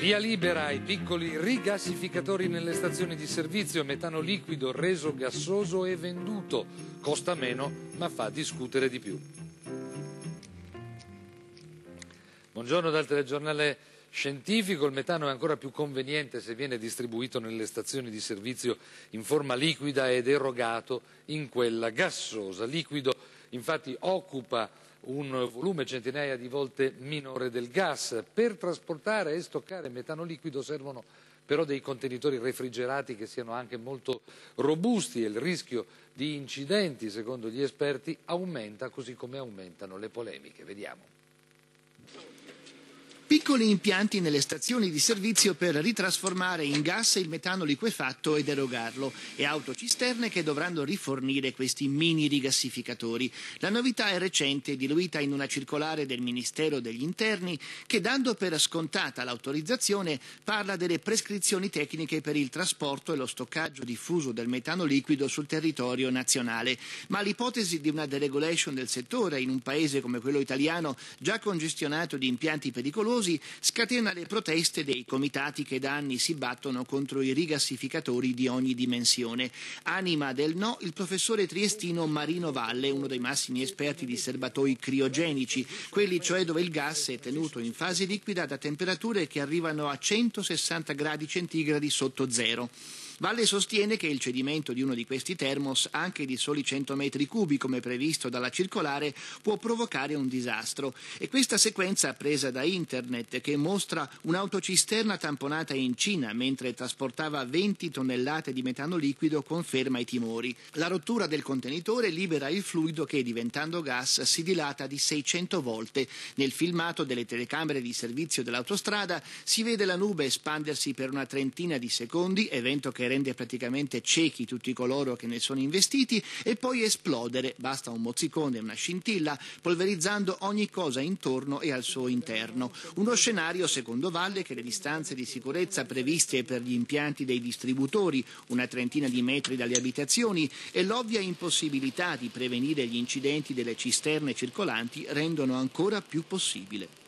Via libera ai piccoli rigassificatori nelle stazioni di servizio, metano liquido reso gassoso e venduto. Costa meno, ma fa discutere di più. Buongiorno dal telegiornale scientifico. Il metano è ancora più conveniente se viene distribuito nelle stazioni di servizio in forma liquida ed erogato in quella gassosa. Liquido infatti occupa un volume centinaia di volte minore del gas. Per trasportare e stoccare metano liquido servono però dei contenitori refrigerati che siano anche molto robusti e il rischio di incidenti, secondo gli esperti, aumenta, così come aumentano le polemiche. Vediamo. Piccoli impianti nelle stazioni di servizio per ritrasformare in gas il metano liquefatto ed erogarlo e autocisterne che dovranno rifornire questi mini rigassificatori. La novità è recente, diluita in una circolare del Ministero degli Interni che, dando per scontata l'autorizzazione, parla delle prescrizioni tecniche per il trasporto e lo stoccaggio diffuso del metano liquido sul territorio nazionale. Ma l'ipotesi di una deregulation del settore in un paese come quello italiano, già congestionato di impianti pericolosi, scatena le proteste dei comitati che da anni si battono contro i rigassificatori di ogni dimensione. Anima del no il professore triestino Marino Valle, uno dei massimi esperti di serbatoi criogenici, quelli cioè dove il gas è tenuto in fase liquida da temperature che arrivano a 160 gradi centigradi sotto zero. Valle sostiene che il cedimento di uno di questi termos, anche di soli 100 metri cubi come previsto dalla circolare, può provocare un disastro. E questa sequenza presa da internet che mostra un'autocisterna tamponata in Cina mentre trasportava 20 tonnellate di metano liquido conferma i timori. La rottura del contenitore libera il fluido che, diventando gas, si dilata di 600 volte. Nel filmato delle telecamere di servizio dell'autostrada si vede la nube espandersi per una trentina di secondi, evento che rende praticamente ciechi tutti coloro che ne sono investiti, e poi esplodere, basta un mozzicone e una scintilla, polverizzando ogni cosa intorno e al suo interno. Uno scenario, secondo Valle, che le distanze di sicurezza previste per gli impianti dei distributori, una trentina di metri dalle abitazioni, e l'ovvia impossibilità di prevenire gli incidenti delle cisterne circolanti rendono ancora più possibile.